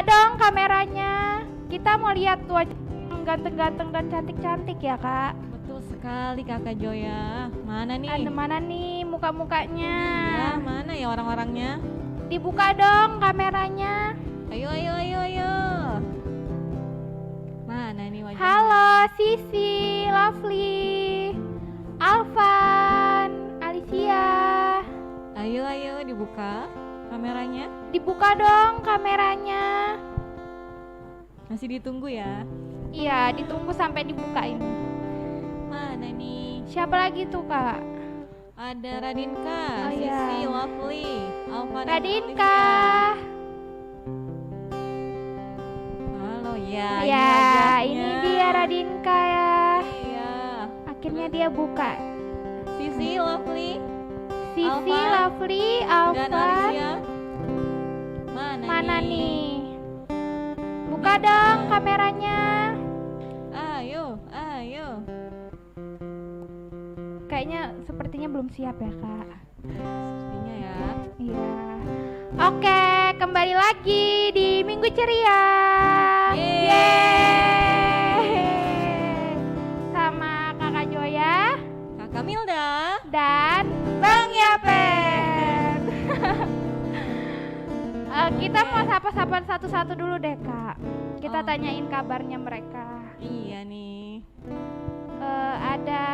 dong kameranya. Kita mau lihat wajah yang ganteng-ganteng dan cantik-cantik ya kak. Betul sekali Kakak Joya. Mana nih? Ada mana nih muka-mukanya? Ya, mana ya orang-orangnya? Dibuka dong kameranya. Ayo, ayo, ayo, ayo. Mana nih wajahnya? Halo Sisi, Lovely, Alvan, Alicia. Ayo, ayo dibuka kameranya. Dibuka dong kameranya. Masih ditunggu ya. Iya, ditunggu sampai dibuka ini. Mana nih? Siapa lagi tuh kak? Ada Radinka, Oh, iya. Sisi, Lovely, Alvan, dan Radinka. Halo ya. Ya, wajahnya. ini dia Radinka ya. Iya. Akhirnya dia buka. Sisi, Lovely, Sisi, Alvan, Lovely, dan Alvan. Alicia. Mana nih? Buka dong kameranya. Ayo, ayo. Kayaknya sepertinya belum siap ya kak. Sepertinya ya. Iya. Oke, kembali lagi di Minggu Ceria. Yeay. Sama Kakak Joya Kakak Milda. dan Bang Yapen. Kita mau sapa-sapa satu-satu dulu deh kak. Kita Oh. tanyain kabarnya mereka. Iya nih. Ada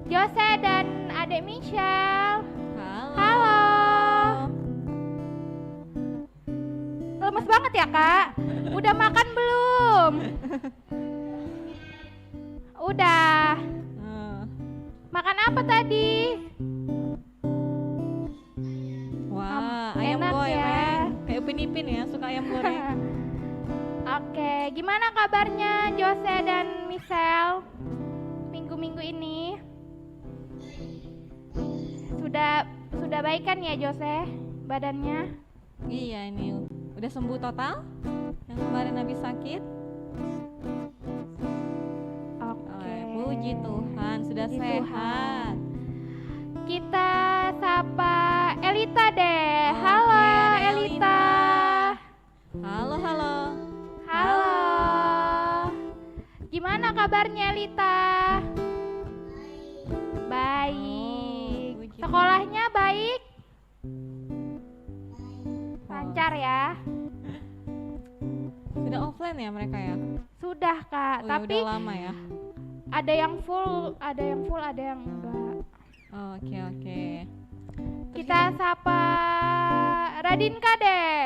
Jose dan Adek Michelle. Halo. Halo. Lemes banget ya kak. Udah makan belum? Udah. Eh, Makan apa tadi? Wah, ayam Enak goreng. ya. Kayak Upin Ipin ya, suka ayam goreng. Oke, gimana kabarnya Jose dan Michelle minggu-minggu ini? Sudah baik kan ya Jose badannya? Iya ini udah sembuh total. Yang kemarin habis sakit. Oke. Puji Tuhan sudah Puji sehat. Kita sapa Elita deh. Oke, Halo ada Elita. Halo, halo. Halo. Gimana kabarnya Elita? Baik. puji Sekolahnya baik? Lancar ya? Sudah offline ya mereka ya? Sudah Kak, Oh, ya tapi udah lama ya. ada yang full, ada yang enggak. Oke, oke. Kita sapa Radinka deh.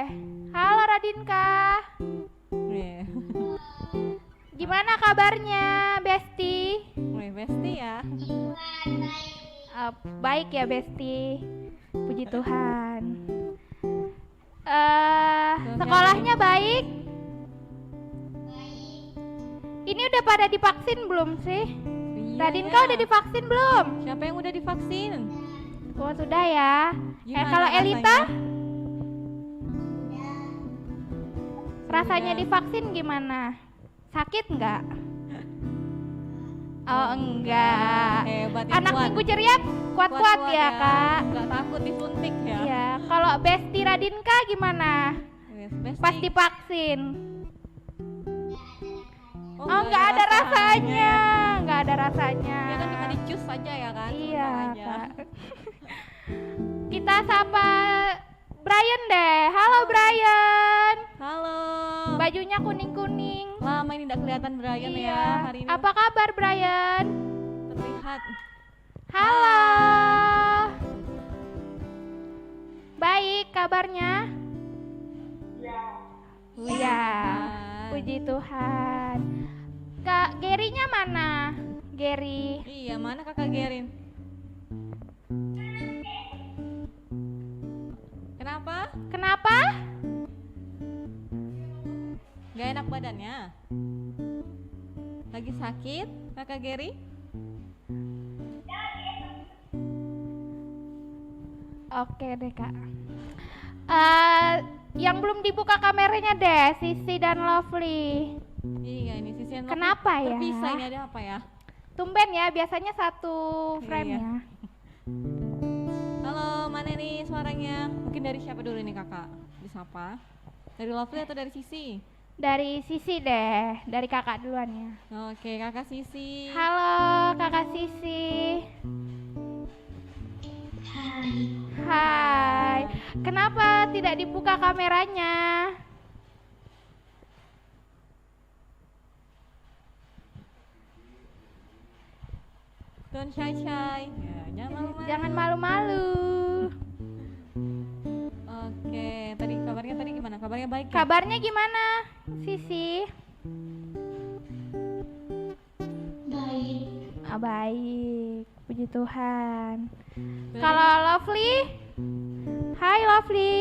Halo Radinka. Iya. Gimana kabarnya, Besti? Wih, Besti ya. Baik ya, Besti. Puji Tuhan. Sekolahnya baik? Ini udah pada divaksin belum sih? Iya, Radinka ya. udah divaksin belum? Siapa yang udah divaksin? Oh, sudah ya. Gimana Kalau Elita? rasanya? Rasanya Sudah. divaksin gimana? Sakit nggak? Oh enggak. Hebat ya, Anak kuat. Minggu Ceria kuat-kuat ya kak. Gak takut disuntik ya. Iya. Kalau Besti Radinka gimana? Yes, Besti. Pas divaksin? Oh nggak nggak ada rasanya, ya. nggak ada rasanya. Ya kan cuma dicus aja ya kan. Iya Sebentar aja. kak. Kita sapa Brian deh. Halo Brian. Halo. Bajunya kuning-kuning. Lama ini tidak kelihatan Brian Iya. ya hari ini. Apa kabar Brian? Terlihat. Halo. Baik kabarnya? Iya. Puji Tuhan. Kak Gerinya mana? Geri. Iya, mana kakak Gerin? Kenapa? Kenapa? Gak enak badannya? Lagi sakit kakak Geri? Oke deh kak. Yang belum dibuka kameranya deh, Sisi dan Lovely. Iya ini sisi yang Kenapa ya? terpisah ini ada apa ya? Tumben ya, biasanya satu frame Iya. ya. Halo, mana nih suaranya? Mungkin dari siapa dulu nih kakak? Disapa. Dari Lovely atau dari Sisi? Dari Sisi deh, dari kakak duluan ya. Oke, kakak Sisi. Halo kakak Sisi. Hai. Kenapa tidak dibuka kameranya? Don't shy shy. Ya, jangan malu-malu. Jangan malu-malu. Oke, tadi kabarnya gimana? Kabarnya baik ya? Kabarnya gimana, Sisi? Baik. Baik, puji Tuhan. Dari- Kalau Lovely? Hai Lovely.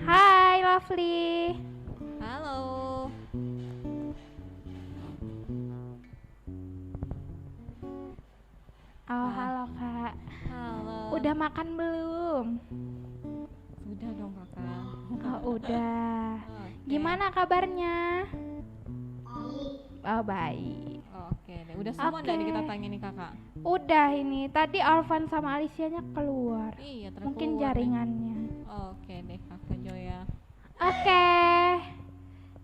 Hai Lovely. Halo. Oh, halo Kak. Halo. Udah makan belum? Sudah dong kakak. Oh, udah. Oke. Gimana kabarnya? Baik. Oh, baik. Oke deh. Udah semua Oke. dari kita tanya nih kakak. Udah ini. Tadi Alvan sama Alicianya keluar. Iya, Mungkin terkeluar nih. jaringannya. Oke deh kakak Joya. Oke.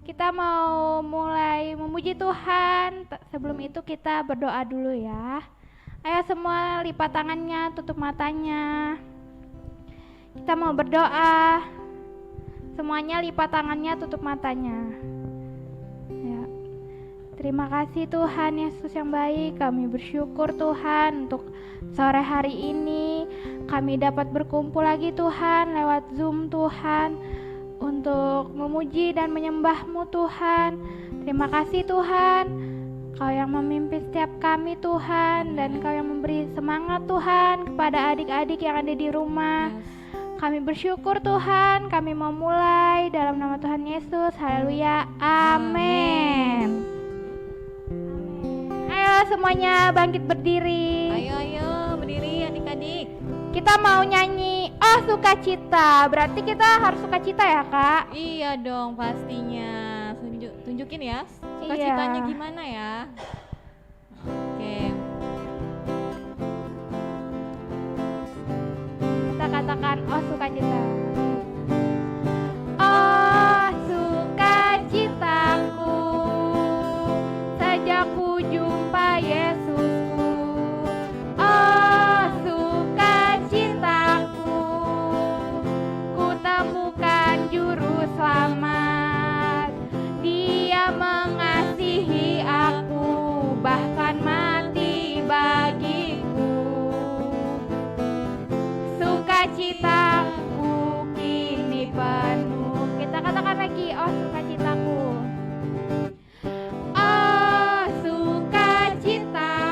Kita mau mulai memuji Tuhan. Sebelum itu kita berdoa dulu ya. Ayo semua lipat tangannya, tutup matanya. Kita mau berdoa. Semuanya lipat tangannya, tutup matanya. Ya. Terima kasih Tuhan Yesus yang baik. Kami bersyukur Tuhan untuk sore hari ini kami dapat berkumpul lagi Tuhan lewat Zoom Tuhan untuk memuji dan menyembah-Mu Tuhan. Terima kasih Tuhan. Kau yang memimpin setiap kami Tuhan, dan Kau yang memberi semangat Tuhan kepada adik-adik yang ada di rumah. Yes. Kami bersyukur Tuhan, kami mau mulai dalam nama Tuhan Yesus. Haleluya. Amin. Ayo semuanya bangkit berdiri. Ayo berdiri adik-adik. Kita mau nyanyi Oh Sukacita. Berarti kita harus sukacita ya Kak? Iya dong pastinya. Tunjukin ya. Iya. Sukacitanya gimana ya? Oke. Kita katakan oh sukacita. Oh sukacitaku sejak ku jumpa Yesusku. Oh sukacitaku ku temukan juru selamat. Dia mengasihi aku, bahkan mati bagiku. Sukacitaku kini penuh. Kita katakan lagi, oh sukacitaku. Oh sukacitaku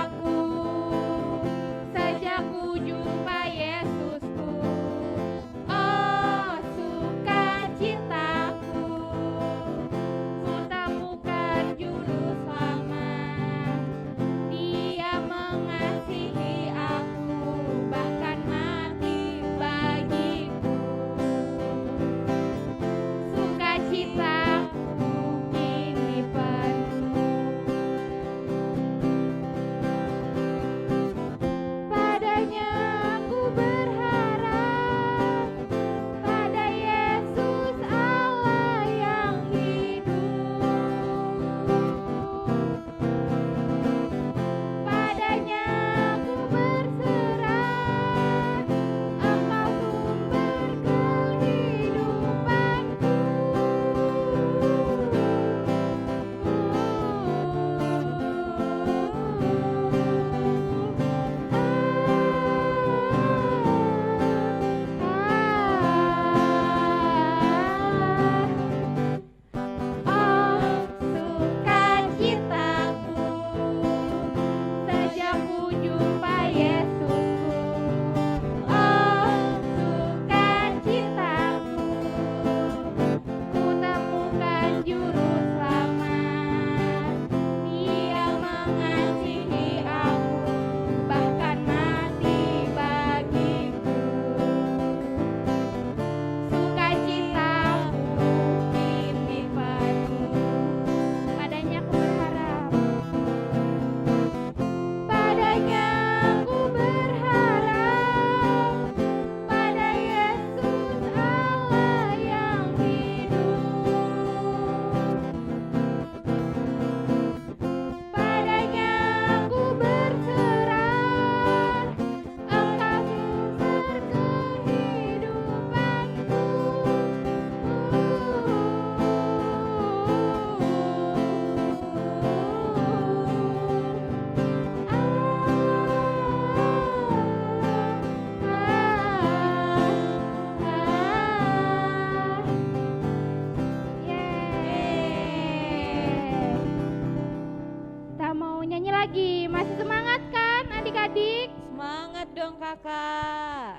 nyanyi lagi. Masih semangat kan adik-adik? Semangat dong kakak.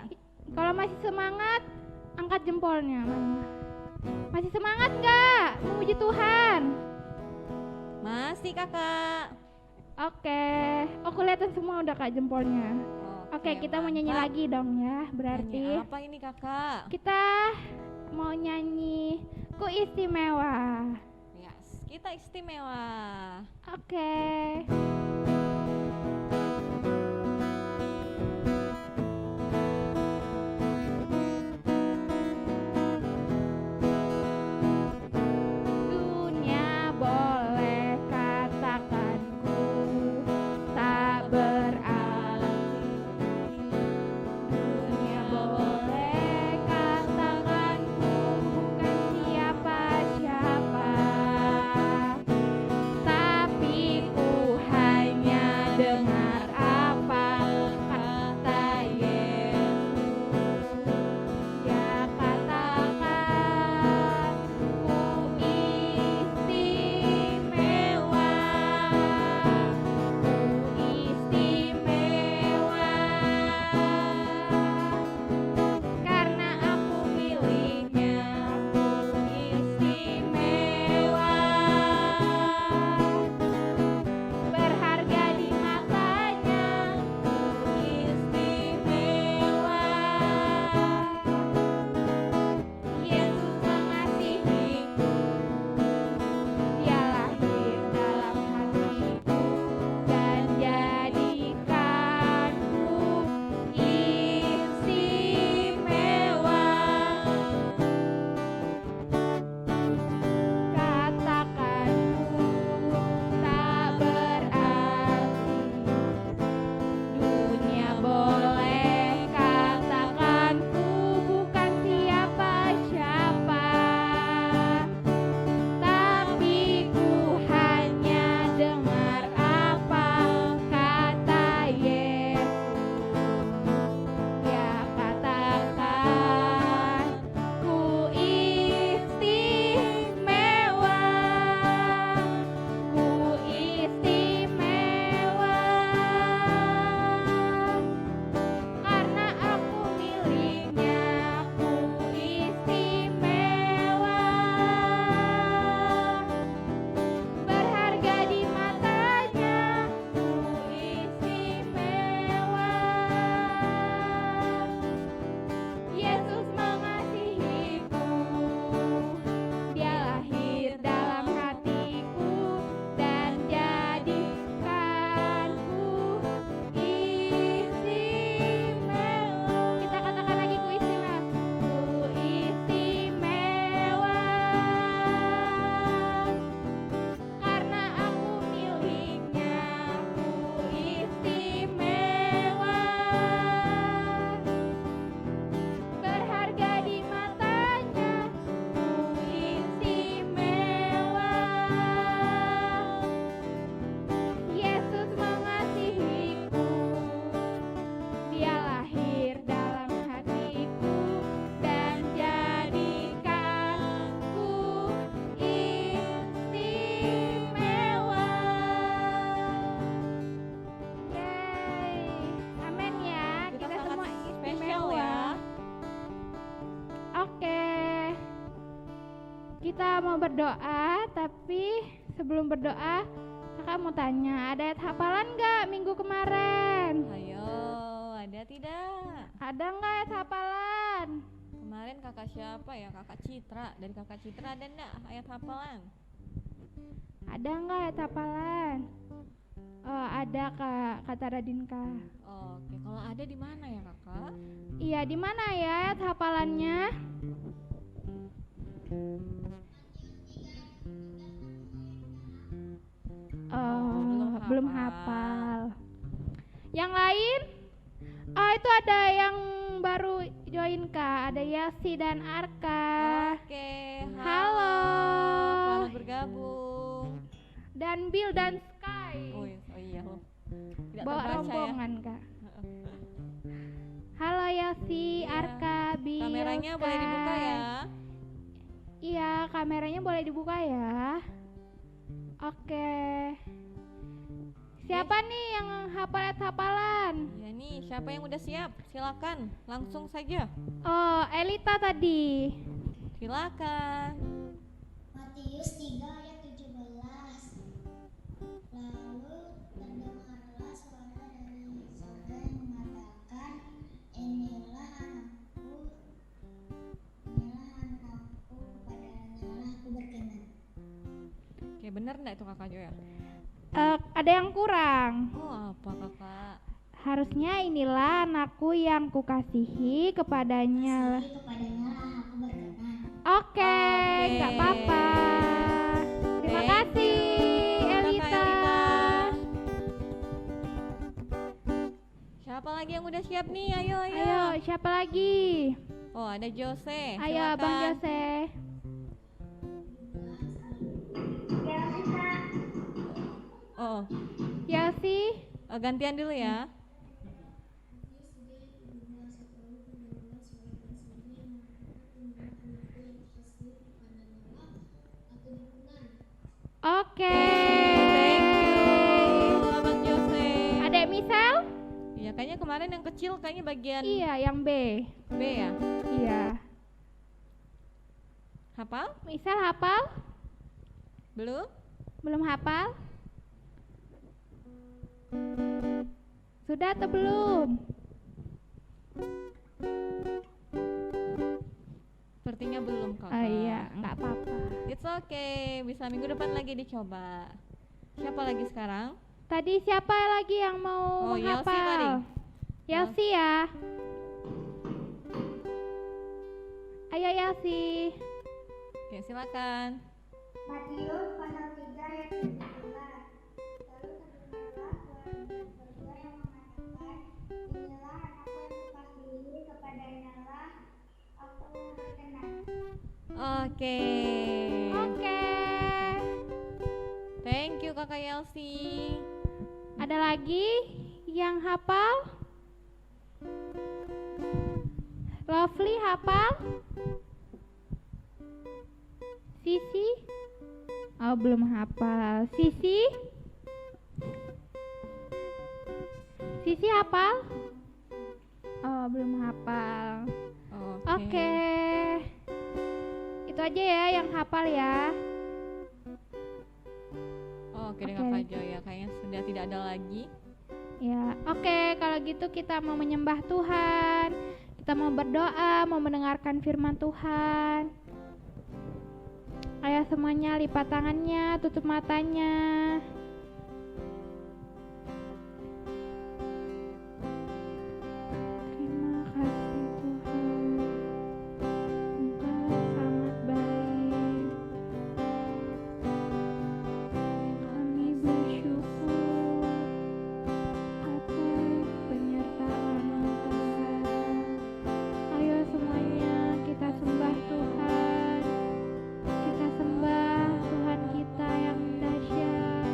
Kalau masih semangat, angkat jempolnya. Masih semangat nggak memuji Tuhan? Masih kakak. Oke, oh kelihatan semua udah kak jempolnya. Oke, kita mau nyanyi mantap. lagi dong ya. Berarti Nyanyi apa ini kakak? kita mau nyanyi Ku Istimewa. Yes, kita istimewa. Oke. Dunia boleh katakan ku tak berarti. Dunia boleh katakan ku bukan siapa-siapa. Tapi ku hanya dengar apa kata Yesus. Dia katakan ku istimewa, ku istimewa, karena aku miliknya, ku istimewa, berharga di matanya, ku istimewa. Yesus mengasihiku, Dia lahir dalam hatiku dan jadikanku istimewa. Katakanku tak berarti. Dunia boleh katakan ku bukan siapa-siapa. Tapi ku hanya dengar apa kata Yesus. Dia katakan ku istimewa, ku istimewa, karena aku miliknya, ku istimewa, berharga di matanya, ku istimewa. Yesus mengasihiku, Dia lahir dalam hatiku dan jadikanku istimewa. Kita katakan lagi ku istimewa, ku istimewa, karena aku miliknya, ku istimewa, berharga di matanya, ku istimewa. Yesus mengasihiku, Dia lahir dalam hatiku dan jadikanku istimewa. Yeay, amin ya, kita sangat semua spesial istimewa. ya. Oke, kita mau berdoa, tapi sebelum berdoa, kakak mau tanya, ada ayat hafalan nggak minggu kemarin? Ayo, ada tidak? Ada nggak ayat hafalan? Kemarin kakak siapa ya? Kakak Citra. Dari kakak Citra ada enggak ayat hafalan? Ada nggak ayat hafalan? Oh, ada kak, kata Radinka. Oke, kalau ada di mana ya kakak? Iya, di mana ya ayat hafalannya? Oh, belum hafal. Yang lain? Oh, itu ada yang baru join kak, ada Yasi dan Arka. Oke, Halo. Selamat bergabung. Dan Bill dan Sky. Oh iya loh. Tidak Bawa terbaca ya. rombongan kak. Halo Yasi, Iya. Arka, Bill, Kameranya boleh dibuka Sky. ya. Iya, kameranya boleh dibuka ya. Oke. Siapa nih yang hafalan? Ya nih, siapa yang udah siap? Silakan, langsung saja. Oh, Elita tadi. Silakan. Matius 3 ayat 17. Lalu terdengarlah suara dari surga yang mengatakan, Inilah anakku, kepadanya lah aku berkenan. Oke, benar enggak itu Kakak Joya? Ada yang kurang. Oh, apa Kakak? Harusnya inilah anakku yang kukasihi kepadanya. Kepadanya lah aku berkenan. Oke, nggak apa-apa. Terima Thank kasih, you, Kakak Elita. Siapa lagi yang udah siap nih? Ayo. Ayo, siapa lagi? Oh, ada Jose. Ayo, Silakan. Abang Jose. Oh, Yelsi, gantian dulu ya. oke. Thank you, Abang Jose. Adek Misel? Ya, kayaknya kemarin yang kecil kayaknya bagian Iya, yang B. B ya. Iya. Hafal? Misel hafal? Belum? Belum hafal? Sudah atau belum? Sepertinya belum Kakak. Oh iya, nggak apa-apa. It's okay, bisa minggu depan lagi dicoba. Siapa lagi sekarang? Tadi siapa lagi yang mau Oh, Yelsi tadi. menghafal? Yelsi ya. Ayo Yelsi. Oke, silakan. Matius pasal 3 ayat 17. Lalu terdengarlah suara dari surga yang mengatakan, Inilah anakku yang kukasihi, kepadanya lah aku berkenan. Oke. Oke. Thank you Kakak Yelsi. Ada lagi yang hafal? Lovely hafal? Sisi? Oh, belum hafal. Sisi? Sisi hafal? Oh, belum hafal. Oke. Itu aja ya yang hafal ya. Oke deh Oke. Kakak Joya, kayaknya sudah tidak ada lagi. Ya, oke, kalau gitu kita mau menyembah Tuhan. Kita mau berdoa, mau mendengarkan firman Tuhan. Ayo semuanya lipat tangannya, tutup matanya. Terima kasih Tuhan. Engkau sangat baik. Kami bersyukur atas penyertaan Tuhan. Ayo semuanya kita sembah Tuhan. Kita sembah Tuhan kita yang dahsyat.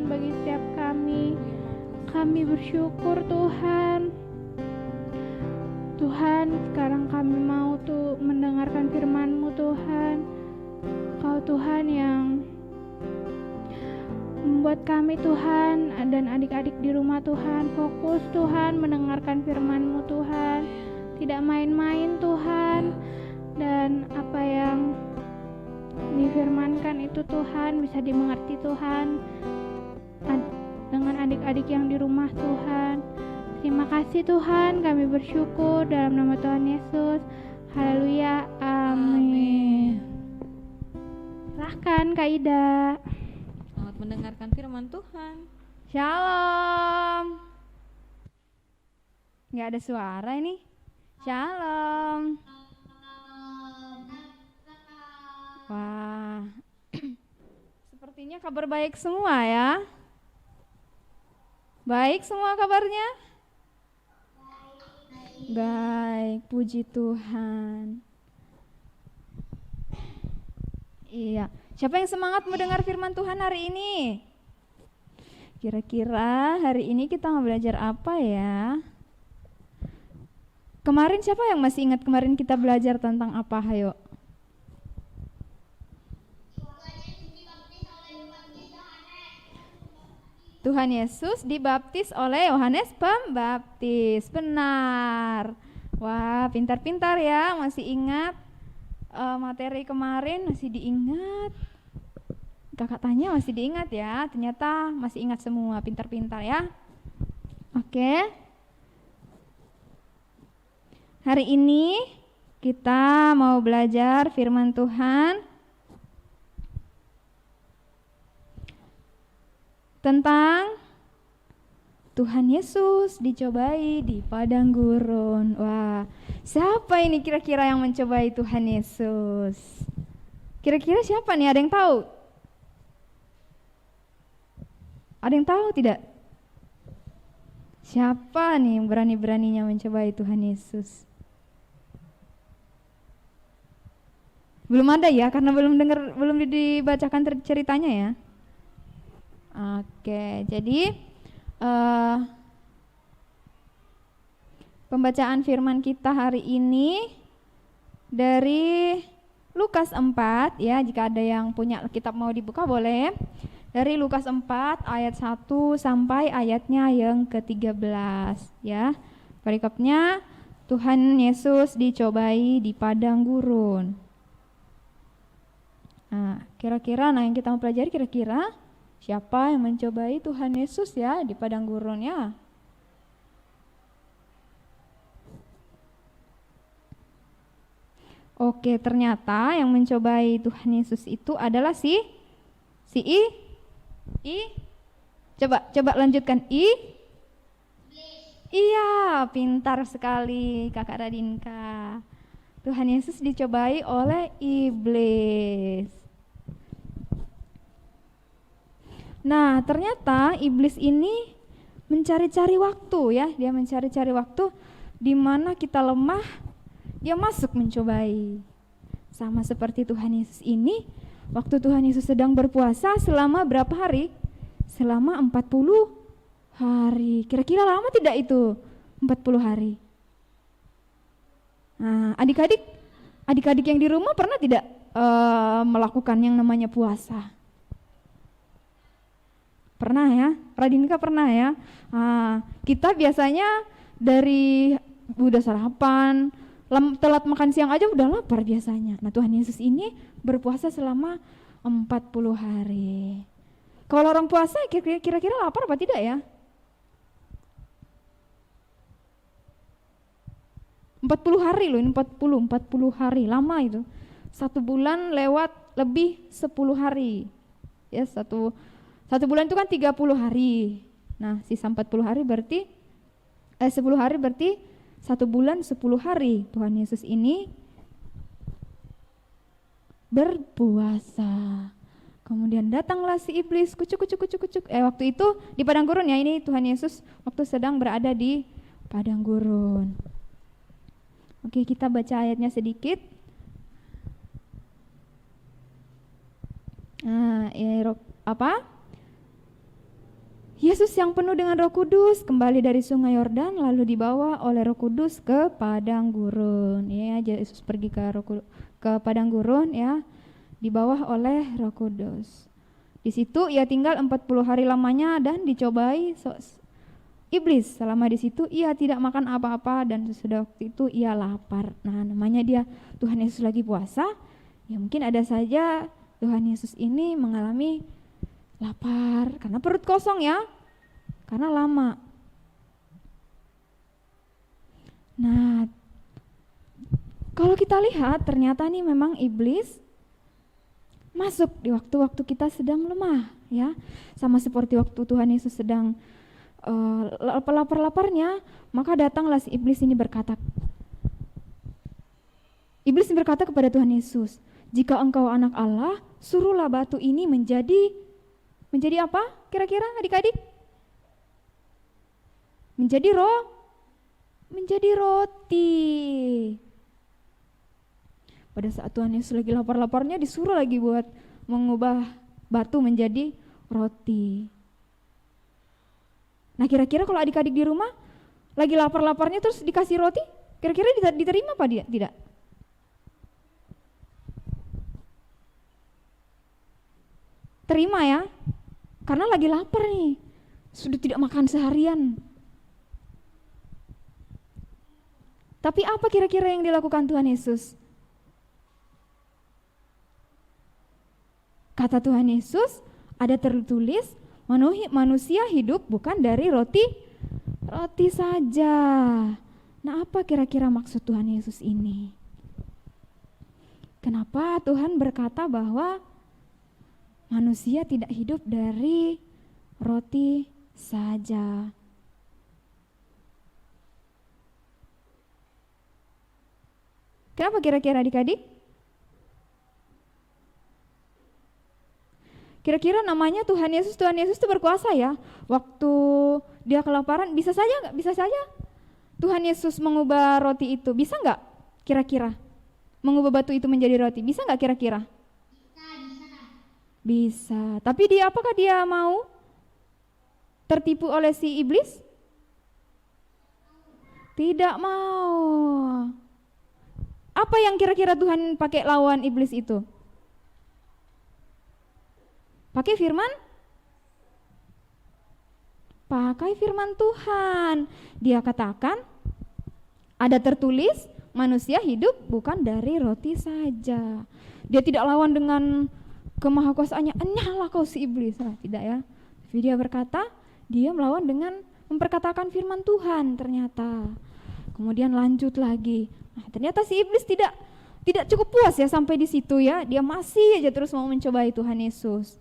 Tuhan bagi setiap kami. Kami bersyukur Tuhan. Tuhan, sekarang kami mau tuh mendengarkan firman-Mu Tuhan. Kau Tuhan yang membuat kami Tuhan dan adik-adik di rumah Tuhan fokus Tuhan mendengarkan firman-Mu Tuhan. Tidak main-main Tuhan. Dan apa yang difirmankan itu Tuhan bisa dimengerti Tuhan dengan adik-adik yang di rumah Tuhan. Terima kasih Tuhan, kami bersyukur dalam nama Tuhan Yesus. Haleluya, amin. Silahkan Kak Ida. Selamat mendengarkan firman Tuhan. Shalom. Nggak ada suara ini. Shalom. Wah. Sepertinya kabar baik semua ya. Baik semua kabarnya? Baik, puji Tuhan. Iya. Siapa yang semangat mendengar firman Tuhan hari ini? Kira-kira hari ini kita mau belajar apa ya? Kemarin siapa yang masih ingat kemarin kita belajar tentang apa? Hayo. Tuhan Yesus dibaptis oleh Yohanes Pembaptis. Benar. Wah, pintar-pintar ya, masih ingat materi kemarin, masih diingat. Kakak tanya masih diingat ya, ternyata masih ingat semua, pintar-pintar ya. Oke. Hari ini kita mau belajar firman Tuhan tentang Tuhan Yesus dicobai di padang gurun. Wah, siapa ini kira-kira yang mencobai Tuhan Yesus? Kira-kira siapa nih? Ada yang tahu? Ada yang tahu tidak? Siapa nih yang berani-beraninya mencobai Tuhan Yesus? Belum ada ya, karena belum dibacakan ceritanya ya. Oke, jadi pembacaan firman kita hari ini dari Lukas 4 ya, jika ada yang punya kitab mau dibuka boleh. Dari Lukas 4 ayat 1 sampai ayatnya yang ke-13 ya. Perikopnya Tuhan Yesus dicobai di padang gurun. Nah, kira-kira yang kita mau pelajari kira-kira siapa yang mencobai Tuhan Yesus ya di padang gurun ya? Oke, ternyata yang mencobai Tuhan Yesus itu adalah Coba lanjutkan Iya, pintar sekali Kakak Radinka. Tuhan Yesus dicobai oleh iblis. Nah, ternyata iblis ini mencari-cari waktu ya, dia mencari-cari waktu di mana kita lemah, dia masuk mencobai. Sama seperti Tuhan Yesus ini, waktu Tuhan Yesus sedang berpuasa selama berapa hari? Selama 40 hari. Kira-kira lama tidak itu? 40 hari. Nah, adik-adik yang di rumah pernah tidak melakukan yang namanya puasa? Pernah ya, Radinka pernah ya. Kita biasanya dari udah sarapan, telat makan siang aja udah lapar biasanya. Nah, Tuhan Yesus ini berpuasa selama 40 hari. Kalau orang puasa kira-kira lapar apa tidak ya? 40 hari loh, ini 40 hari, lama itu. 1 bulan lewat lebih 10 hari. Ya, satu bulan itu kan 30 hari. Nah, sisa 40 hari berarti 10 hari berarti 1 bulan 10 hari Tuhan Yesus ini berpuasa. Kemudian datanglah si iblis kucuk. Waktu itu di padang gurun ya, ini Tuhan Yesus waktu sedang berada di padang gurun. Oke, kita baca ayatnya sedikit. Nah, Yesus yang penuh dengan Roh Kudus kembali dari Sungai Yordan lalu dibawa oleh Roh Kudus ke padang gurun. Ya, Yesus pergi ke padang gurun ya, dibawa oleh Roh Kudus. Di situ ia tinggal 40 hari lamanya dan dicobai iblis. Selama di situ ia tidak makan apa-apa dan sesudah waktu itu ia lapar. Nah, namanya dia Tuhan Yesus lagi puasa. Ya mungkin ada saja Tuhan Yesus ini mengalami lapar karena perut kosong ya, karena lama. Nah, kalau kita lihat ternyata nih memang iblis masuk di waktu-waktu kita sedang lemah ya, sama seperti waktu Tuhan Yesus sedang lapar-laparnya, maka datanglah si iblis ini berkata. Iblis berkata kepada Tuhan Yesus, "Jika engkau anak Allah, suruhlah batu ini menjadi apa kira-kira adik-adik? Menjadi roti." Pada saat Tuhan Yesus lagi lapar-laparnya disuruh lagi buat mengubah batu menjadi roti. Nah, kira-kira kalau adik-adik di rumah lagi lapar-laparnya terus dikasih roti, kira-kira diterima apa dia? Tidak. Terima ya, karena lagi lapar nih, sudah tidak makan seharian. Tapi apa kira-kira yang dilakukan Tuhan Yesus? Kata Tuhan Yesus, ada tertulis, manusia hidup bukan dari roti saja. Nah, apa kira-kira maksud Tuhan Yesus ini? Kenapa Tuhan berkata bahwa manusia tidak hidup dari roti saja? Kenapa kira-kira adik-adik? Kira-kira namanya Tuhan Yesus itu berkuasa ya. Waktu dia kelaparan, bisa saja Tuhan Yesus mengubah roti itu, bisa nggak kira-kira? Mengubah batu itu menjadi roti, bisa nggak kira-kira? Bisa, tapi apakah dia mau tertipu oleh si iblis? Tidak mau. Apa yang kira-kira Tuhan pakai lawan iblis itu? Pakai firman Tuhan. Dia katakan, ada tertulis, manusia hidup bukan dari roti saja. Dia tidak lawan dengan kemahakuasaannya, "Enyahlah kau si iblis." Nah, tidak ya. Tapi dia berkata, dia melawan dengan memperkatakan firman Tuhan ternyata. Kemudian lanjut lagi. Nah, ternyata si iblis tidak cukup puas ya sampai di situ ya. Dia masih aja terus mau mencobai Tuhan Yesus.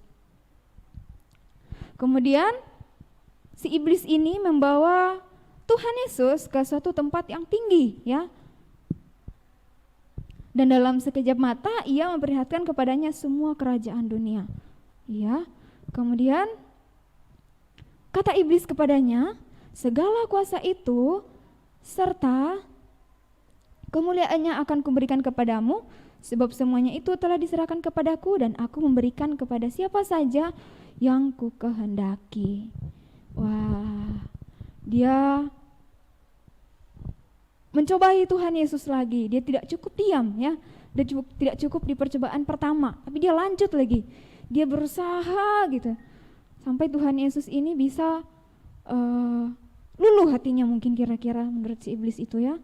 Kemudian si iblis ini membawa Tuhan Yesus ke suatu tempat yang tinggi ya. Dan dalam sekejap mata ia memperlihatkan kepadanya semua kerajaan dunia. Ya. Kemudian kata iblis kepadanya, "Segala kuasa itu serta kemuliaannya akan kuberikan kepadamu, sebab semuanya itu telah diserahkan kepadaku dan aku memberikan kepada siapa saja yang ku kehendaki." Wah, dia mencobai Tuhan Yesus lagi. Dia tidak cukup diam ya. Dia tidak cukup di percobaan pertama, tapi dia lanjut lagi. Dia berusaha gitu. Sampai Tuhan Yesus ini bisa luluh hatinya mungkin kira-kira menurut si iblis itu ya.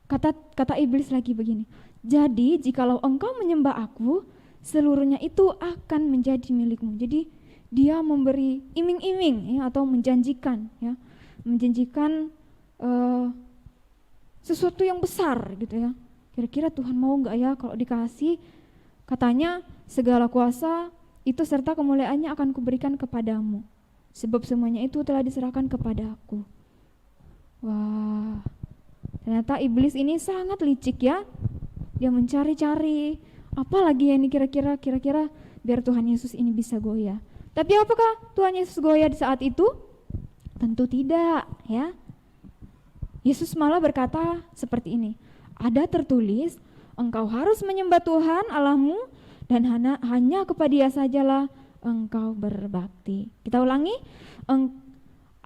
Kata iblis lagi begini, "Jadi jikalau engkau menyembah aku, seluruhnya itu akan menjadi milikmu." Jadi dia memberi iming-iming ya, atau menjanjikan sesuatu yang besar gitu ya. Kira-kira Tuhan mau nggak ya kalau dikasih? Katanya, "Segala kuasa itu serta kemuliaannya akan kuberikan kepadamu, sebab semuanya itu telah diserahkan kepadaku." Wah, ternyata iblis ini sangat licik ya. Dia mencari-cari apa lagi yang ini kira-kira biar Tuhan Yesus ini bisa goyah. Tapi apakah Tuhan Yesus goyah di saat itu? Tentu tidak ya. Yesus malah berkata seperti ini, "Ada tertulis, engkau harus menyembah Tuhan Allahmu dan hanya kepada Dia sajalah engkau berbakti. Kita ulangi,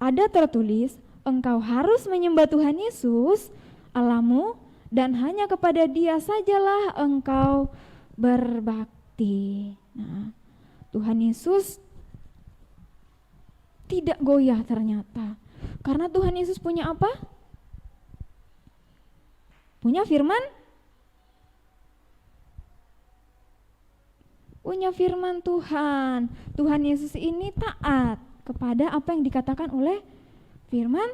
ada tertulis, engkau harus menyembah Tuhan Yesus Allahmu dan hanya kepada Dia sajalah engkau berbakti. Nah, Tuhan Yesus tidak goyah ternyata. Karena Tuhan Yesus punya apa? Punya firman? Punya firman Tuhan. Tuhan Yesus ini taat kepada apa yang dikatakan oleh firman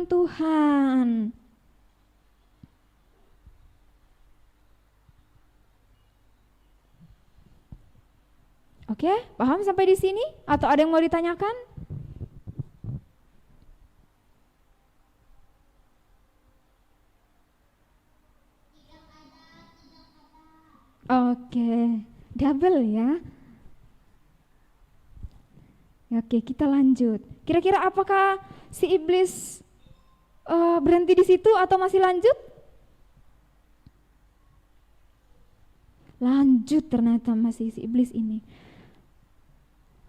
Tuhan. Oke, paham sampai di sini? Atau ada yang mau ditanyakan? Oke, double ya. Oke, kita lanjut. Kira-kira apakah si iblis berhenti di situ atau masih lanjut? Lanjut ternyata masih si iblis ini.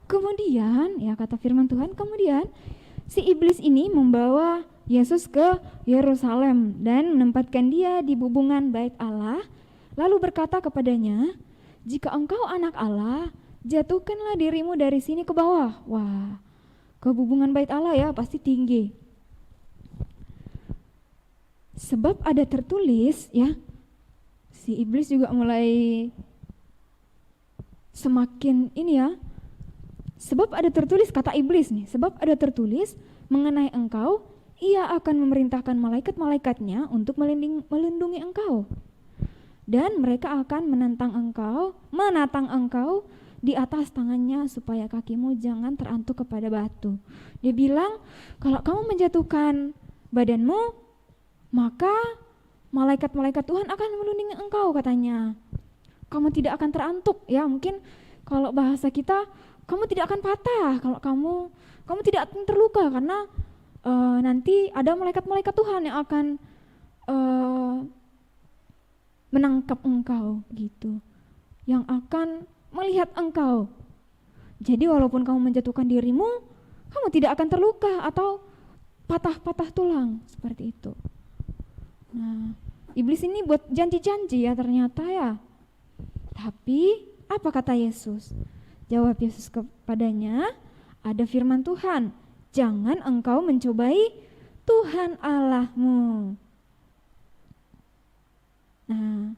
Kemudian, ya kata firman Tuhan, kemudian si iblis ini membawa Yesus ke Yerusalem dan menempatkan Dia di bubungan bait Allah, lalu berkata kepadanya, jika engkau anak Allah, jatuhkanlah dirimu dari sini ke bawah. Wah, ke hubungan bait Allah ya, pasti tinggi. Sebab ada tertulis ya, si iblis juga mulai semakin ini ya. Sebab ada tertulis, kata iblis nih, sebab ada tertulis mengenai engkau, Ia akan memerintahkan malaikat-malaikatnya untuk melindungi engkau. Dan mereka akan menatang engkau di atas tangannya supaya kakimu jangan terantuk kepada batu. Dia bilang, kalau kamu menjatuhkan badanmu, maka malaikat-malaikat Tuhan akan melindungi engkau katanya. Kamu tidak akan terantuk ya, mungkin kalau bahasa kita, kamu tidak akan patah, kalau kamu tidak akan terluka karena nanti ada malaikat-malaikat Tuhan yang akan menangkap engkau gitu, yang akan melihat engkau. Jadi walaupun kamu menjatuhkan dirimu, kamu tidak akan terluka atau patah-patah tulang seperti itu. Nah, iblis ini buat janji-janji ya ternyata ya. Tapi apa kata Yesus? Jawab Yesus kepadanya, ada firman Tuhan, jangan engkau mencobai Tuhan Allahmu. Nah,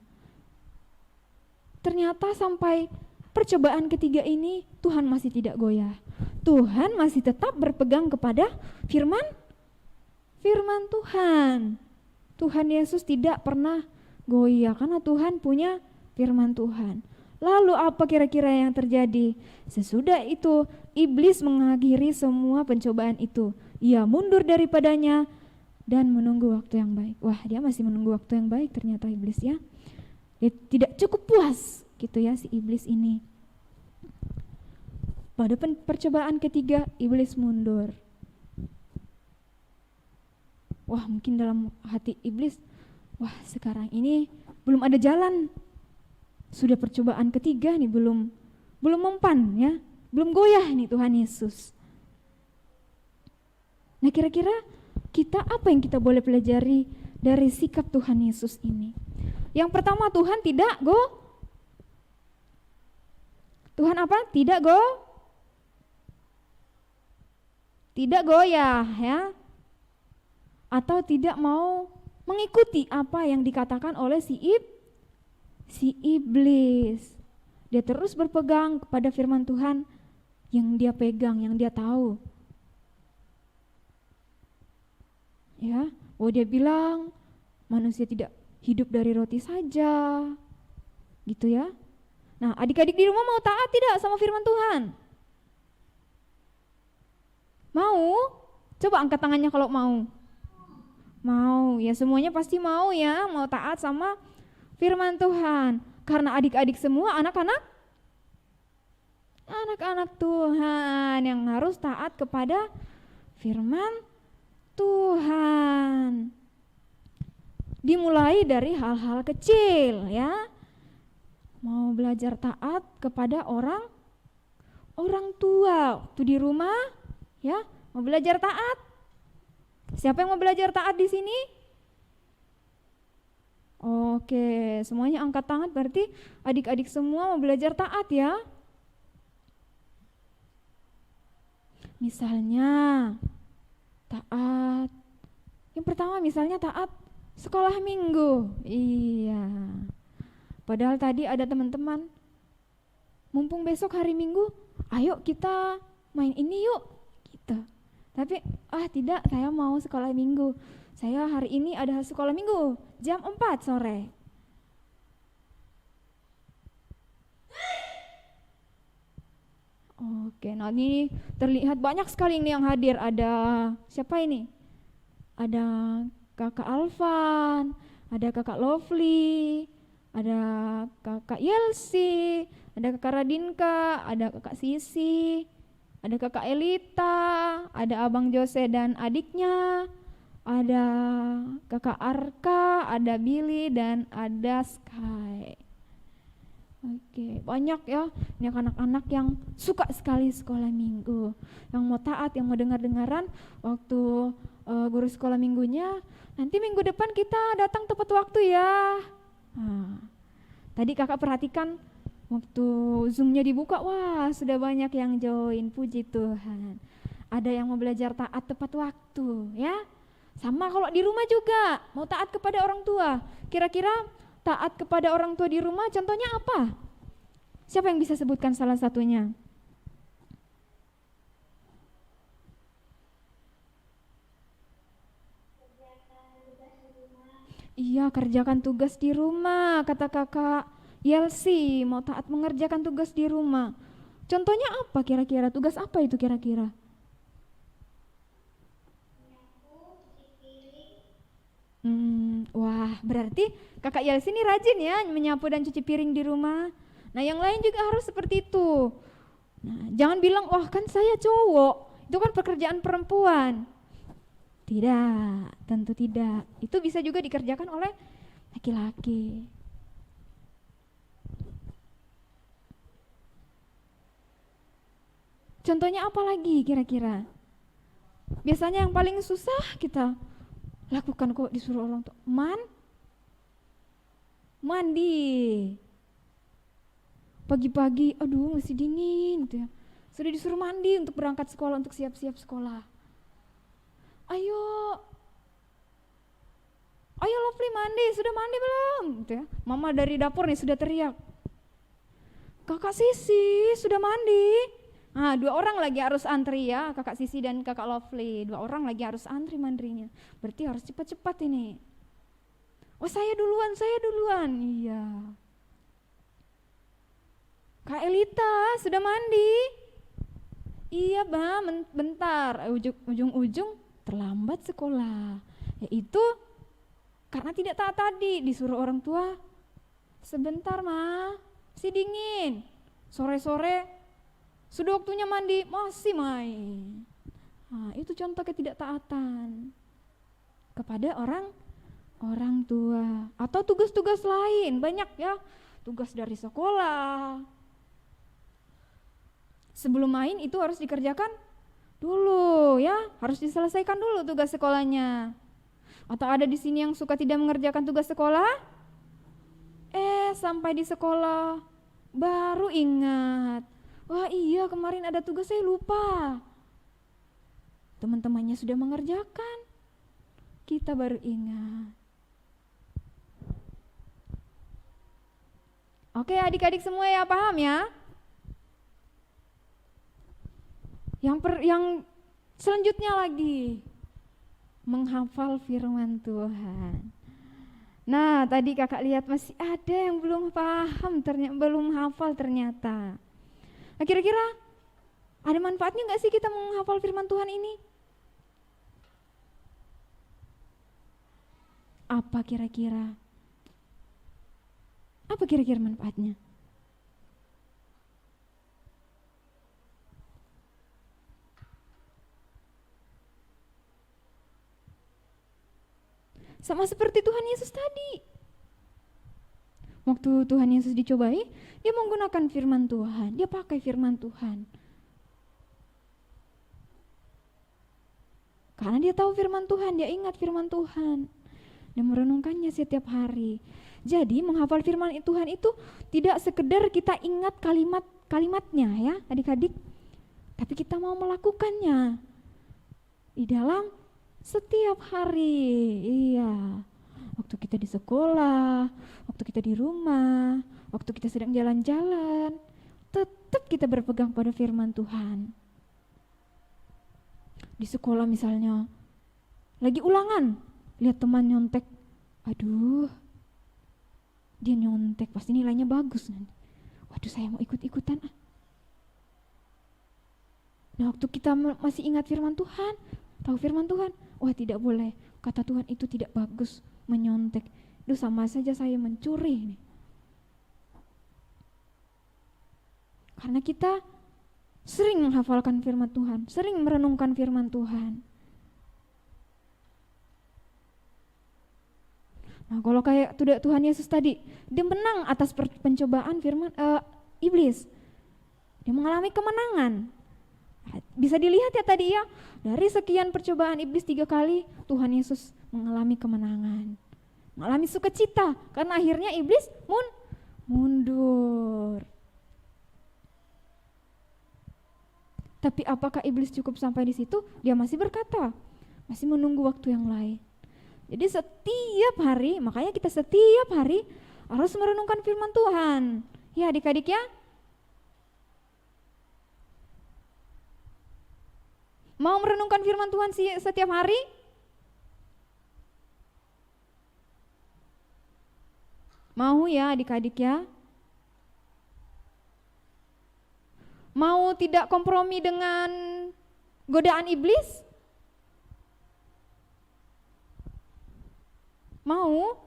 ternyata sampai percobaan ketiga ini Tuhan masih tidak goyah. Tuhan masih tetap berpegang kepada firman Tuhan. Tuhan Yesus tidak pernah goyah karena Tuhan punya firman Tuhan. Lalu apa kira-kira yang terjadi? Sesudah itu iblis mengakhiri semua pencobaan itu. Ia mundur daripadanya dan menunggu waktu yang baik. Wah, dia masih menunggu waktu yang baik ternyata iblis ya. Dia tidak cukup puas gitu ya si iblis ini. Pada percobaan ketiga iblis mundur. Wah, mungkin dalam hati iblis, wah sekarang ini belum ada jalan. Sudah percobaan ketiga nih belum mempan ya, belum goyah nih Tuhan Yesus. Nah, kira-kira kita apa yang kita boleh pelajari dari sikap Tuhan Yesus ini? Yang pertama, Tuhan tidak Tuhan apa? Tidak goyah ya. Atau tidak mau mengikuti apa yang dikatakan oleh si iblis. Dia terus berpegang kepada firman Tuhan yang dia pegang, yang dia tahu. Ya, dia bilang manusia tidak hidup dari roti saja. Gitu ya. Nah, adik-adik di rumah mau taat tidak sama firman Tuhan? Mau? Coba angkat tangannya kalau mau. Mau, ya semuanya pasti mau ya, mau taat sama firman Tuhan. Karena adik-adik semua anak-anak Tuhan yang harus taat kepada firman Tuhan. Dimulai dari hal-hal kecil ya. Mau belajar taat kepada orang tua. Waktu di rumah, ya, mau belajar taat. Siapa yang mau belajar taat di sini? Oke, semuanya angkat tangan, berarti adik-adik semua mau belajar taat ya. Misalnya taat. Yang pertama misalnya taat sekolah minggu. Iya. Padahal tadi ada teman-teman, mumpung besok hari Minggu, ayo kita main ini yuk, gitu. Tapi tidak, saya mau sekolah minggu. Saya hari ini ada sekolah minggu jam 4 sore. Oke, nah ini terlihat banyak sekali ini yang hadir. Ada siapa ini? Ada kakak Alvan, ada kakak Lovely, ada kakak Yelsi, ada kakak Radinka, ada kakak Sisi, ada kakak Elita, ada abang Jose dan adiknya, ada kakak Arka, ada Billy, dan ada Sky. Oke, banyak ya, ini anak-anak yang suka sekali sekolah minggu, yang mau taat, yang mau dengar-dengaran waktu guru sekolah minggunya. Nanti minggu depan kita datang tepat waktu ya. Nah, tadi kakak perhatikan waktu Zoom-nya dibuka, wah sudah banyak yang join, puji Tuhan. Ada yang mau belajar taat tepat waktu ya. Sama kalau di rumah juga, mau taat kepada orang tua. Kira-kira taat kepada orang tua di rumah contohnya apa? Siapa yang bisa sebutkan salah satunya? Iya, kerjakan tugas di rumah, kata kakak Yelsi, mau taat mengerjakan tugas di rumah. Contohnya apa kira-kira? Tugas apa itu kira-kira? Wah, berarti kakak Yelsi ini rajin ya menyapu dan cuci piring di rumah. Nah, yang lain juga harus seperti itu. Nah, jangan bilang, wah kan saya cowok, itu kan pekerjaan perempuan. Tidak, tentu tidak. Itu bisa juga dikerjakan oleh laki-laki. Contohnya apa lagi kira-kira? Biasanya yang paling susah kita lakukan kok disuruh orang tua. Mandi. Pagi-pagi, aduh masih dingin gitu ya. Sudah disuruh mandi untuk berangkat sekolah, untuk siap-siap sekolah. Ayo Lovely mandi, sudah mandi belum? Gitu ya. Mama dari dapur nih sudah teriak. Kakak Sisi sudah mandi. Nah, 2 orang lagi harus antri ya, kakak Sisi dan kakak Lovely. 2 orang lagi harus antri mandinya. Berarti harus cepat-cepat ini. Oh saya duluan. Iya. Kak Elita sudah mandi. Iya Bang, bentar. Ujung-ujung terlambat sekolah. Yaitu karena tidak taat tadi, disuruh orang tua, sebentar Ma, masih dingin. Sore-sore sudah waktunya mandi, masih main. Nah, itu contoh ketidaktaatan kepada orang tua. Atau tugas-tugas lain, banyak ya, tugas dari sekolah. Sebelum main itu harus dikerjakan dulu ya, harus diselesaikan dulu tugas sekolahnya. Atau ada di sini yang suka tidak mengerjakan tugas sekolah? Sampai di sekolah baru ingat. Wah iya kemarin ada tugas saya lupa. Teman-temannya sudah mengerjakan. Kita baru ingat. Oke adik-adik semua ya paham ya? Yang selanjutnya lagi menghafal firman Tuhan. Nah tadi kakak lihat masih ada yang belum paham, belum hafal ternyata. Nah kira-kira ada manfaatnya gak sih kita menghafal firman Tuhan ini? Apa kira-kira? Apa kira-kira manfaatnya? Sama seperti Tuhan Yesus tadi. Waktu Tuhan Yesus dicobai, dia menggunakan firman Tuhan, dia pakai firman Tuhan. Karena dia tahu firman Tuhan, dia ingat firman Tuhan dan merenungkannya setiap hari. Jadi menghafal firman Tuhan itu tidak sekedar kita ingat kalimat-kalimatnya ya adik-adik, tapi kita mau melakukannya di dalam setiap hari. Iya, waktu kita di sekolah, waktu kita di rumah, waktu kita sedang jalan-jalan, tetap kita berpegang pada firman Tuhan. Di sekolah misalnya, lagi ulangan, lihat teman nyontek, aduh, dia nyontek, pasti nilainya bagus nanti. Waduh, saya mau ikut-ikutan. Nah, waktu kita masih ingat firman Tuhan, tahu firman Tuhan, wah tidak boleh, kata Tuhan itu tidak bagus, menyontek. Itu sama saja saya mencuri nih. Karena kita sering menghafalkan firman Tuhan, sering merenungkan firman Tuhan. Nah, kalau kayak Tuhan Yesus tadi, dia menang atas pencobaan iblis. Dia mengalami kemenangan. Bisa dilihat ya tadi ya, dari sekian percobaan iblis 3 kali, Tuhan Yesus mengalami kemenangan. Mengalami sukacita, karena akhirnya iblis mundur. Tapi apakah iblis cukup sampai di situ? Dia masih berkata, masih menunggu waktu yang lain. Jadi setiap hari, makanya kita setiap hari harus merenungkan firman Tuhan. Ya adik-adik ya. Mau merenungkan firman Tuhan setiap hari? Mau ya adik-adik ya. Mau tidak kompromi dengan godaan iblis? Mau?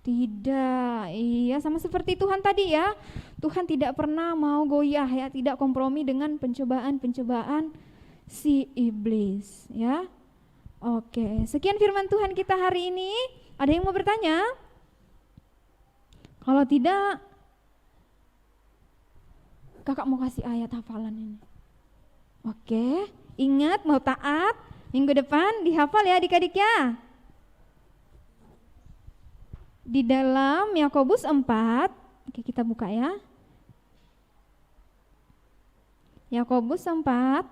Tidak. Iya, sama seperti Tuhan tadi ya. Tuhan tidak pernah mau goyah ya, tidak kompromi dengan pencobaan-pencobaan si iblis ya. Oke, sekian firman Tuhan kita hari ini. Ada yang mau bertanya? Kalau tidak, kakak mau kasih ayat hafalan ini. Oke, ingat mau taat, minggu depan dihafal ya adik-adik ya. Di dalam Yakobus 4, oke kita buka ya. Yakobus 4,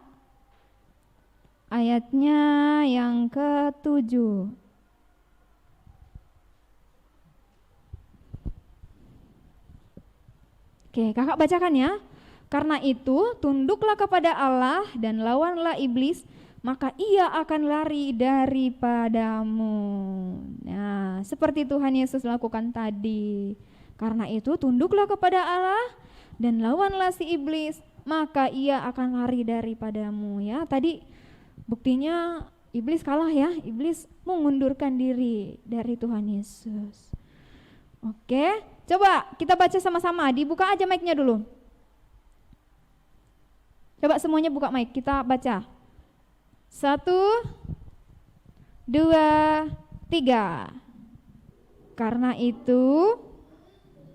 ayatnya yang ke-7. Oke, kakak bacakan ya. Karena itu, tunduklah kepada Allah dan lawanlah iblis, maka ia akan lari daripadamu. Nah, seperti Tuhan Yesus lakukan tadi. Karena itu, tunduklah kepada Allah dan lawanlah si iblis, maka ia akan lari daripadamu. Ya, tadi buktinya iblis kalah ya. Iblis mengundurkan diri dari Tuhan Yesus. Oke, coba kita baca sama-sama. Dibuka aja mic-nya dulu. Coba semuanya buka mic, kita baca. 1, 2, 3. Karena itu,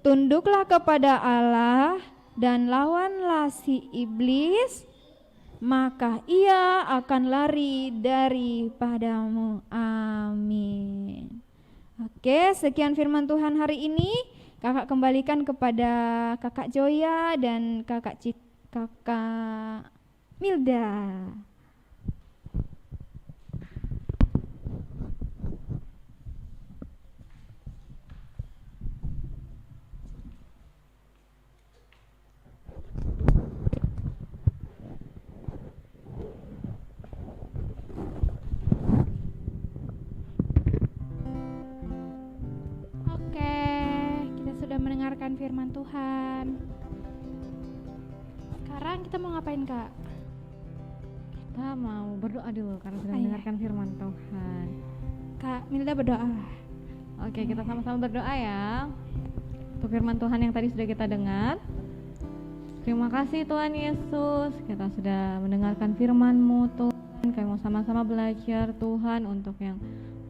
tunduklah kepada Allah dan lawanlah si iblis, maka ia akan lari daripadamu. Amin. Oke, sekian firman Tuhan hari ini. Kakak kembalikan kepada kakak Joya dan kakak Milda. Oke, kita sudah mendengarkan firman Tuhan. Sekarang kita mau ngapain, Kak? Kita mau berdoa dulu karena sudah Iya. mendengarkan firman Tuhan. Kak Milda berdoa. Oke, kita sama-sama berdoa ya untuk firman Tuhan yang tadi sudah kita dengar. Terima kasih Tuhan Yesus, kita sudah mendengarkan firman-Mu Tuhan. Kami mau sama-sama belajar Tuhan untuk yang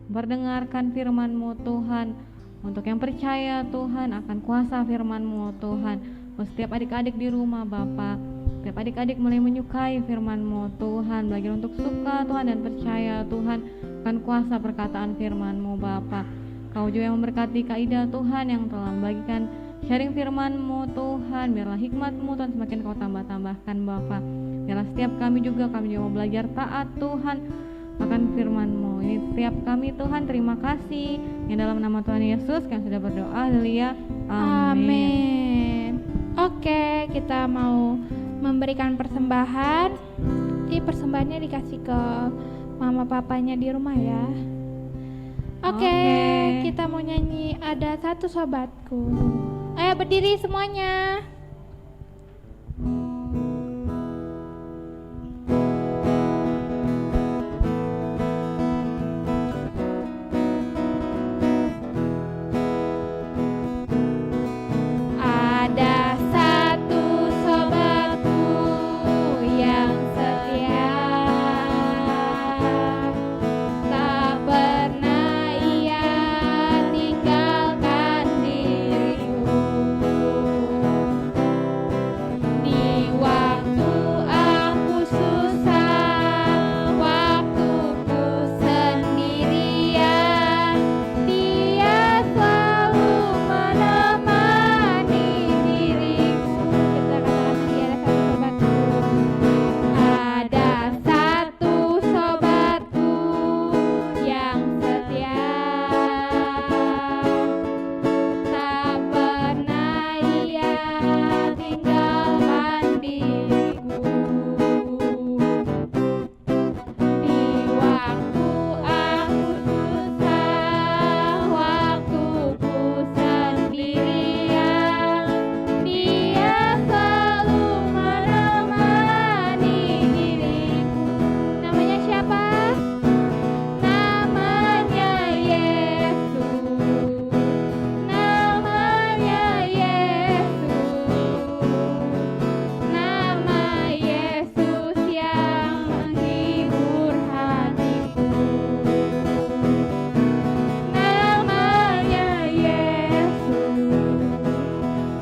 mendengarkan firman-Mu Tuhan. Untuk yang percaya Tuhan akan kuasa firman-Mu Tuhan. Setiap adik-adik di rumah Bapa, setiap adik-adik mulai menyukai firman-Mu Tuhan, belajar untuk suka Tuhan dan percaya Tuhan akan kuasa perkataan firman-Mu Bapa. Kau juga yang memberkati Kak Ida Tuhan yang telah membagikan sharing firman-Mu Tuhan. Biarlah hikmat-Mu Tuhan semakin Kau tambah-tambahkan Bapa. Biarlah setiap kami juga mau belajar taat Tuhan akan firman-Mu. Ini setiap kami Tuhan, terima kasih. Yang dalam nama Tuhan Yesus kami sudah berdoa. Haleluya. Amin. Amin. Oke, kita mau memberikan persembahan. Ini persembahannya dikasih ke mama papanya di rumah ya. Oke, kita mau nyanyi Ada Satu Sobatku. Ayo berdiri semuanya. Ada satu sobatku yang setia, tak pernah ia tinggalkan diriku. Di waktu aku susah, waktuku sendirian, dia selalu menemani diriku. Kita katakan lagi, ada satu sobatku yang setia, tak pernah ia tinggalkan diriku. Di waktu aku susah, waktuku sendirian, dia selalu menemani diriku. Namanya siapa? Namanya Yesus. Namanya Yesus. Nama Yesus yang menghibur hatiku. Namanya Yesus.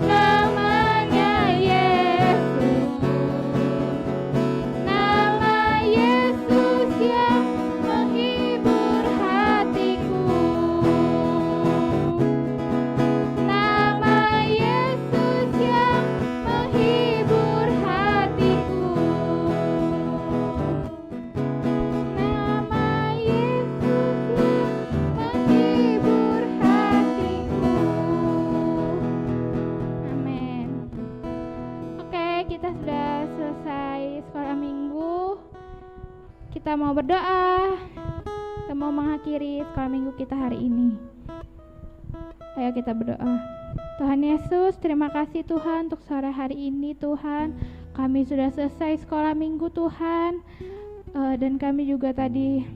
Namanya Yesus. Nama Yesus yang menghibur hatiku. Nama Yesus yang menghibur hatiku. Nama Yesus yang menghibur hatiku. Amin. Oke, kita sudah selesai sekolah minggu. Kita mau berdoa. Kita mau mengakhiri sekolah minggu kita hari ini. Ayo kita berdoa. Tuhan Yesus, terima kasih Tuhan untuk sore hari ini Tuhan. Kami sudah selesai sekolah minggu Tuhan. Dan kami juga tadi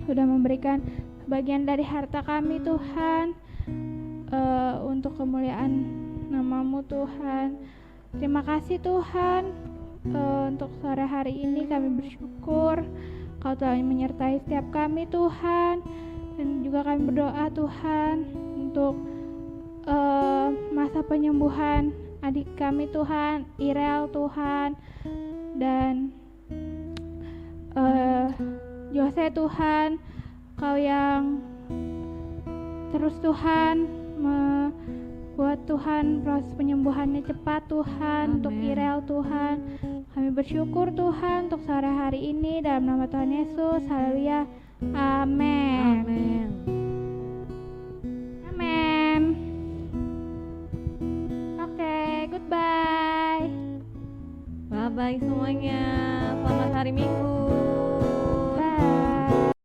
sudah memberikan bagian dari harta kami Tuhan. Untuk kemuliaan nama-Mu Tuhan. Terima kasih Tuhan. Untuk sore hari ini kami bersyukur Kau telah menyertai setiap kami Tuhan. Dan juga kami berdoa Tuhan untuk masa penyembuhan adik kami Tuhan, Irel Tuhan, dan Jose Tuhan. Kau yang terus Tuhan buat Tuhan proses penyembuhannya cepat Tuhan. Untuk Irel Tuhan, kami bersyukur Tuhan untuk sore hari ini dalam nama Tuhan Yesus. Haleluya. Amin. Amin. Amin. Oke, goodbye. Bye bye semuanya. Selamat hari Minggu.